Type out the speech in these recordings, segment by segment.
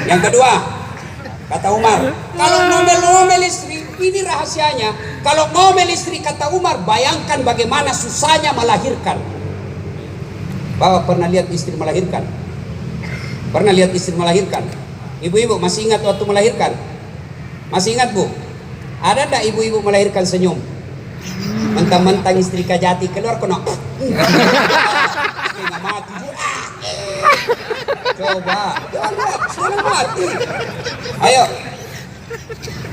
Yang kedua, kata Umar, kalau ngomel-ngomel istri, ini rahasianya. Kalau ngomel istri, kata Umar, bayangkan bagaimana susahnya melahirkan. Bapak pernah lihat istri melahirkan? Pernah lihat istri melahirkan? Ibu-ibu masih ingat waktu melahirkan? Masih ingat, Bu? Ada enggak ibu-ibu melahirkan senyum? Mentang-mentang istri kajati keluar kono. Setengah mati. Coba, jangan setengah mati. Ayo.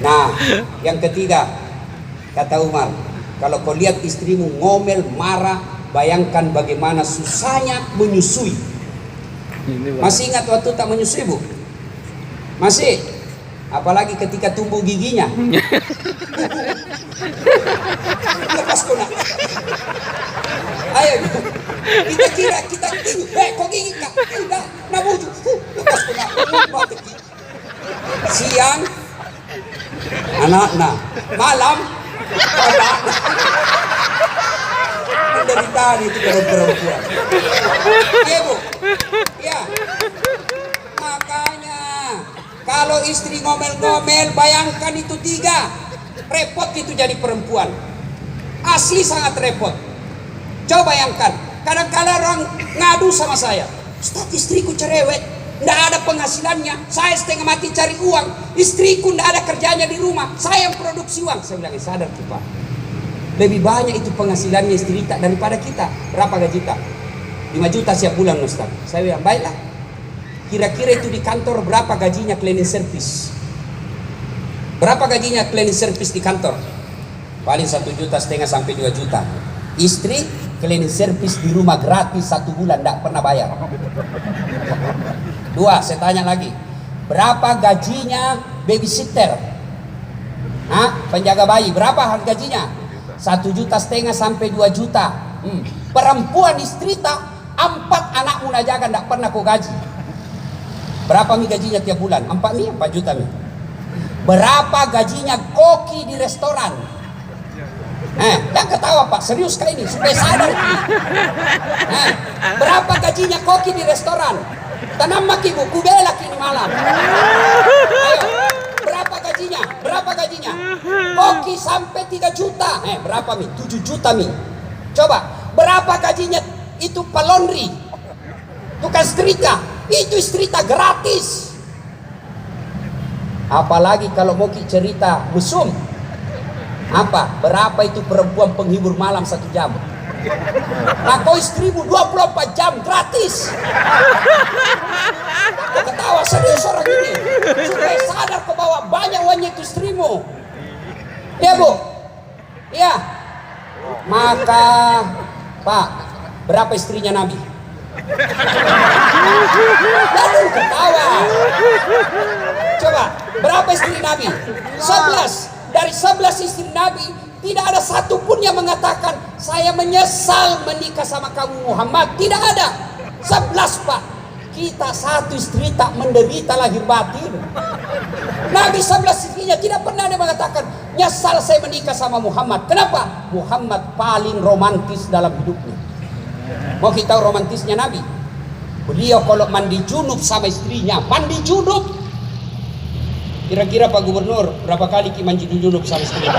Nah, yang ketiga, kata Umar, kalau kau lihat istrimu ngomel, marah, bayangkan bagaimana susahnya menyusui. Masih ingat waktu tak menyusui, Bu? Masih? Apalagi ketika tumbuh giginya. Lepas kona. Ayo, kita kira kita tinggi. Kok gigi kak? Tidak, nabuju. Lepas kona. Siang, anak-anak. Malam, anak. Penderitaan itu perempuan. Iya, Bu. Ya. Makanya kalau istri ngomel-ngomel, bayangkan itu 3. Repot itu jadi perempuan. Asli sangat repot. Coba bayangkan, kadang-kadang orang ngadu sama saya, Ustaz, istriku cerewet, nggak ada penghasilannya, saya setengah mati cari uang, istriku nggak ada kerjanya di rumah, saya yang produksi uang. Saya bilang, sadar tuh Pak, lebih banyak itu penghasilannya istri tak daripada kita. Berapa gaji tak? 5 juta setiap bulan, Ustaz. Saya bilang, baiklah, kira-kira itu di kantor berapa gajinya cleaning service? Berapa gajinya cleaning service di kantor? Paling 1,5 juta sampai 2 juta. Istri cleaning service di rumah gratis 1 bulan, tidak pernah bayar. 2, saya tanya lagi, berapa gajinya babysitter? Penjaga bayi, berapa gajinya? 1,5 juta sampai 2 juta. Perempuan istri tak 4 anak muda jaga, tidak pernah kau gaji. Berapa mi gajinya tiap bulan? 4 juta mi. Berapa gajinya koki di restoran? Jangan ketawa Pak, serius kali ini supaya sadar. Berapa gajinya koki di restoran? Tanam maki Bu, kubela kini malam. Ayo, berapa gajinya? Berapa gajinya? Koki sampai 3 juta. Berapa mi? 7 juta mi. Coba, berapa gajinya itu pelondri? Tukang setrika. Itu setrika gratis. Apalagi kalau mau cerita mesum. Berapa itu perempuan penghibur malam 1 jam? Nah kau istrimu 24 jam gratis. Kau ketawa, serius orang ini. Supaya sadar kau bawa banyak uangnya itu istrimu. Ya Bu? Ya. Maka Pak, berapa istrinya Nabi? Jangan ketawa. Coba, berapa istri Nabi? 11. Dari 11 istri Nabi, tidak ada satupun yang mengatakan saya menyesal menikah sama kamu Muhammad. Tidak ada. 11 Pak. Kita 1 istri tak menderita lahir batin. Nabi 11 istrinya tidak pernah ada mengatakan nyesal saya menikah sama Muhammad. Kenapa? Muhammad paling romantis dalam hidupnya. Mau kita tahu romantisnya Nabi? Beliau kalau mandi junub sama istrinya, mandi junub. Kira-kira Pak Gubernur berapa kali mandi junub sama istrinya?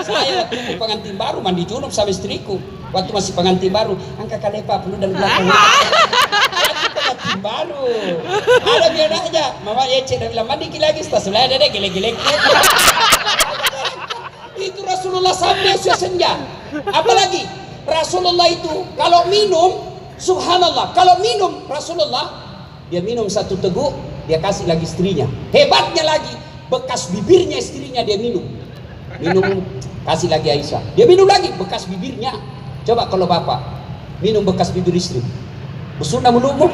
Saya waktu pengantin baru mandi junub sama istriku. Waktu masih pengantin baru, angka kalepa penuh dan belakang. Pengantin baru. Ada biar aja. Mama Ece dah bilang mandi lagi, setelah sebelah ada deh gile-gile. Itu Rasulullah sampai usia senja. Apalagi Rasulullah itu kalau minum, subhanallah, kalau minum Rasulullah, dia minum 1 teguk, dia kasih lagi istrinya. Hebatnya lagi, bekas bibirnya istrinya dia minum. Minum, kasih lagi Aisyah. Dia minum lagi, bekas bibirnya. Coba kalau bapak minum bekas bibir istri, bersunah mulutmu.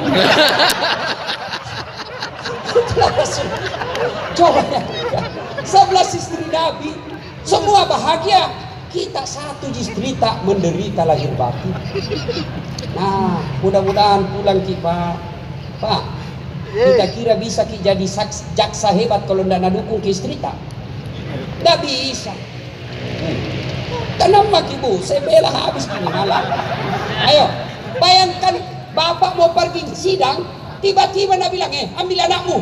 Coba ya, 11 istri Nabi, semua bahagia. Kita 1 istri tak menderita lahir batin. Nah, mudah-mudahan pulang kita, Pak. Kita kira bisa jadi jaksa hebat kalau tidak dukung ke istri tak? Tidak bisa. Kenapa Bu? Saya bela habis ini malam. Ayo, bayangkan bapak mau pergi sidang, Tiba-tiba Nabi bilang, ambil anakmu.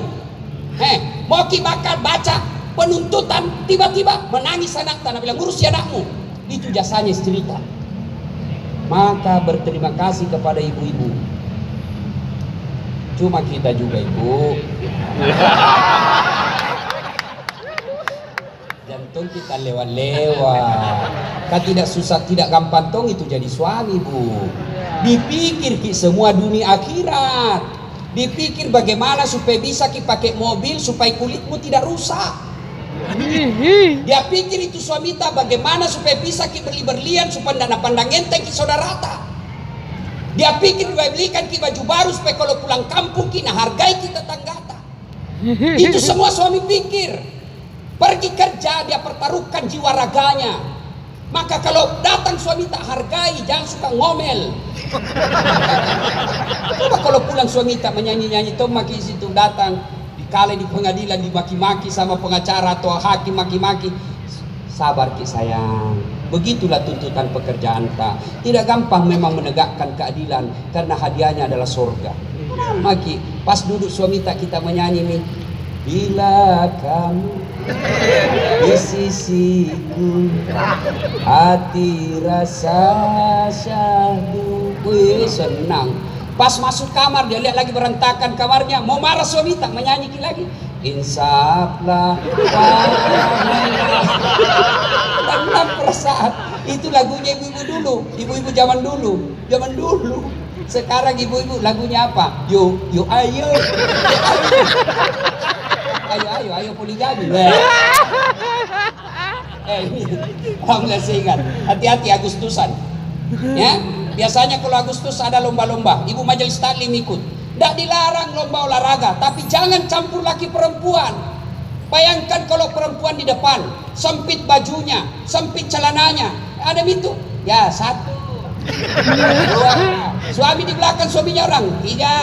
Mau ki bakal baca penuntutan, tiba-tiba menangis anaknya. Nabi bilang, urus anakmu. Itu jasanya cerita. Maka berterima kasih kepada ibu-ibu. Cuma kita juga ibu. Jantung kita lewat-lewat. Kan tidak susah, tidak gampang tong itu jadi suami bu. Dipikir ki semua dunia akhirat. Dipikir bagaimana supaya bisa ki pakai mobil supaya kulitmu tidak rusak. Dia pikir itu suami tak bagaimana supaya bisa ki beli berlian supaya dana pandang enteng ki saudara tak. Dia pikir belikan ki baju baru supaya kalau pulang kampung ki nah hargai kita tetangga tak. Itu semua suami pikir. Pergi kerja dia pertaruhkan jiwa raganya. Maka kalau datang suami tak hargai, jangan suka ngomel. Coba kalau pulang suami tak menyanyi-nyanyi, toh maki situ datang dikala di pengadilan dimaki-maki sama pengacara atau hakim maki-maki. Sabar ki sayang. Begitulah tuntutan pekerjaan tak. Tidak gampang memang menegakkan keadilan karena hadiahnya adalah surga. Maki pas duduk suami tak kita menyanyi nih. Bila kamu di sisiku, hati rasa syahdu. Wih senang. Pas masuk kamar dia lihat lagi berantakan kamarnya. Mau marah suami tak menyanyi lagi. Insaflah tanam perasaan. Itu lagunya ibu-ibu dulu. Ibu-ibu zaman dulu. Zaman dulu. Sekarang ibu-ibu lagunya apa? Yo ayo. Ayo poligami. Alhamdulillah saya ingat. Hati-hati Agustusan. Ya, biasanya kalau Agustus ada lomba-lomba, ibu majelis taklim ikut. Tidak dilarang lomba olahraga, tapi jangan campur laki perempuan. Bayangkan kalau perempuan di depan, sempit bajunya, sempit celananya, ada itu. Ya satu, dua. Suami di belakang suaminya orang, tiga.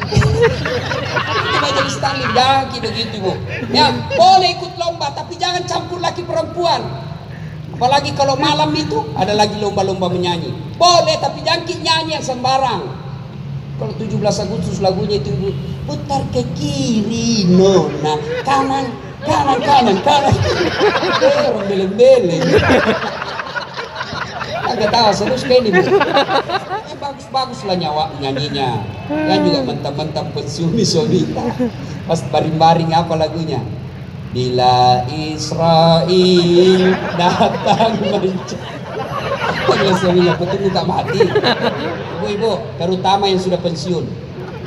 Itu majelis taklim jangan begitu bu. Ya boleh ikut lomba tapi jangan campur laki perempuan. Apalagi kalau malam itu ada lagi lomba-lomba menyanyi. Boleh tapi jangan nyanyi yang sembarang. Kalau 17 Agustus lagunya itu bu, putar ke kiri nona, kanan. Orang beleng-beleng. Agak tahu terus kayak ini bu. Bagus lah nyawa nyanyinya. Kan juga mentang-mentang pensiun suami. Pas baring-baring apa lagunya? Bila Israel datang mencari suaminya betul tak mati. Ibu-ibu terutama yang sudah pensiun,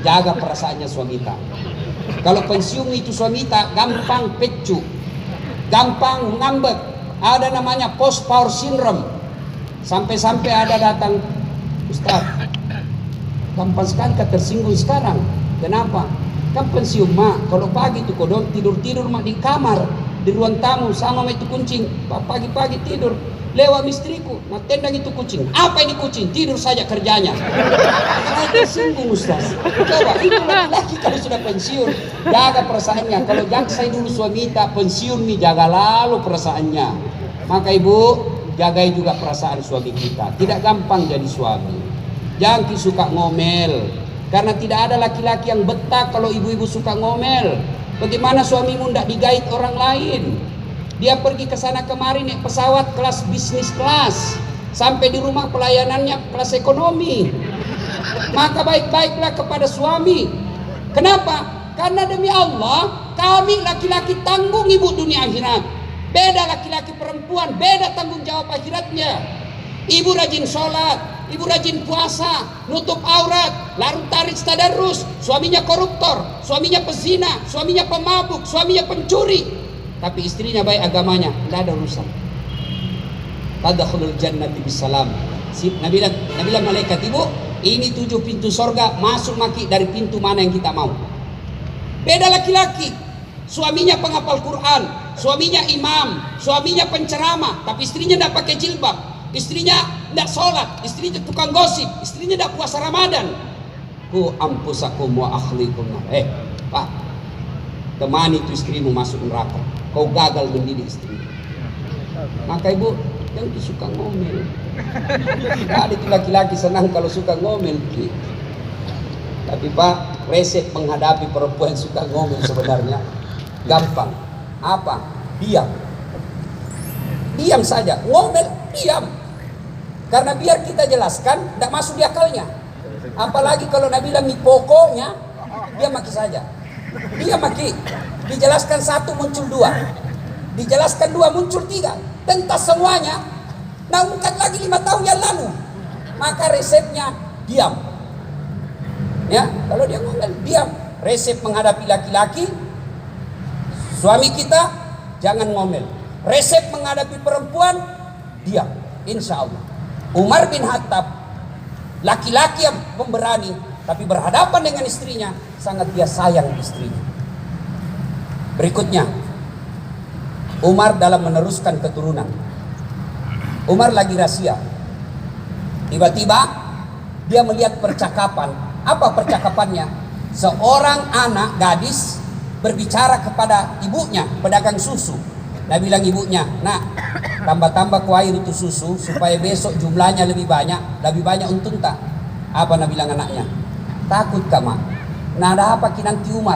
jaga perasaannya suami tak. Kalau pensiun itu suami tak gampang pecu, gampang ngambek. Ada namanya post power syndrome. Sampai-sampai ada datang, Ustaz, gampang sekali tersinggung sekarang. Kenapa? Kan pensiun mak, kalau pagi itu kodong tidur mak di kamar, di ruang tamu sama itu kucing. Pagi-pagi tidur, lewat istriku, nah tendang itu kucing. Apa ini kucing? Tidur saja kerjanya. Tersinggung Ustaz. Coba itu laki-laki kalau sudah pensiun, jaga perasaannya. Kalau jangan saya dulu suami tak pensiun nih, jaga lalu perasaannya. Maka ibu jagai juga perasaan suami kita. Tidak gampang jadi suami. Jangan suka ngomel. Karena tidak ada laki-laki yang betah kalau ibu-ibu suka ngomel. Bagaimana suamimu tidak digait orang lain? Dia pergi ke sana kemari naik pesawat kelas bisnis kelas. Sampai di rumah pelayanannya kelas ekonomi. Maka baik-baiklah kepada suami. Kenapa? Karena demi Allah, kami laki-laki tanggung ibu dunia akhirat. Beda laki-laki perempuan, beda tanggung jawab akhiratnya. Ibu rajin sholat, ibu rajin puasa, nutup aurat, larut tarik tadarus. Suaminya koruptor, suaminya pezina, suaminya pemabuk, suaminya pencuri. Tapi istrinya baik agamanya, tidak ada urusan. Tadkhulul jannati bisalam. Nabi bilang malaikat, ibu, ini 7 pintu sorga, masuk maki dari pintu mana yang kita mau. Beda laki-laki, suaminya penghafal Quran, suaminya imam, suaminya penceramah, tapi istrinya tidak pakai jilbab, istrinya tidak sholat, istrinya tukang gosip, istrinya tidak puasa Ramadan. Ku ampusakum wa akhlikum. Pak, temani itu istrimu masuk neraka. Kau gagal mendidik istri. Maka ibu yang suka ngomel. Ada itu laki-laki senang kalau suka ngomel. Tapi Pak, resep menghadapi perempuan yang suka ngomel sebenarnya gampang. Apa? Diam. Diam saja. Ngomel, diam. Karena biar kita jelaskan, tidak masuk di akalnya. Apalagi kalau Nabi bilang pokoknya, dia maki saja. Dia maki. Dijelaskan satu muncul dua. Dijelaskan dua muncul tiga. Tentas semuanya. Naungkan lagi 5 tahun yang lalu. Maka resepnya diam. Ya, kalau dia ngomel, diam. Resep menghadapi laki-laki, suami kita jangan ngomel. Resep menghadapi perempuan, diam. Insya Allah. Umar bin Khattab, laki-laki yang pemberani, tapi berhadapan dengan istrinya, sangat dia sayang istrinya. Berikutnya, Umar dalam meneruskan keturunan. Umar lagi rahasia. Tiba-tiba dia melihat percakapan. Apa percakapannya? Seorang anak gadis berbicara kepada ibunya, pedagang susu. Dia bilang ibunya, nak, tambah-tambah ku air itu susu supaya besok jumlahnya lebih banyak untung tak? Apa nak bilang anaknya? Takut kak mak. Nah ada apa ki nanti Umar?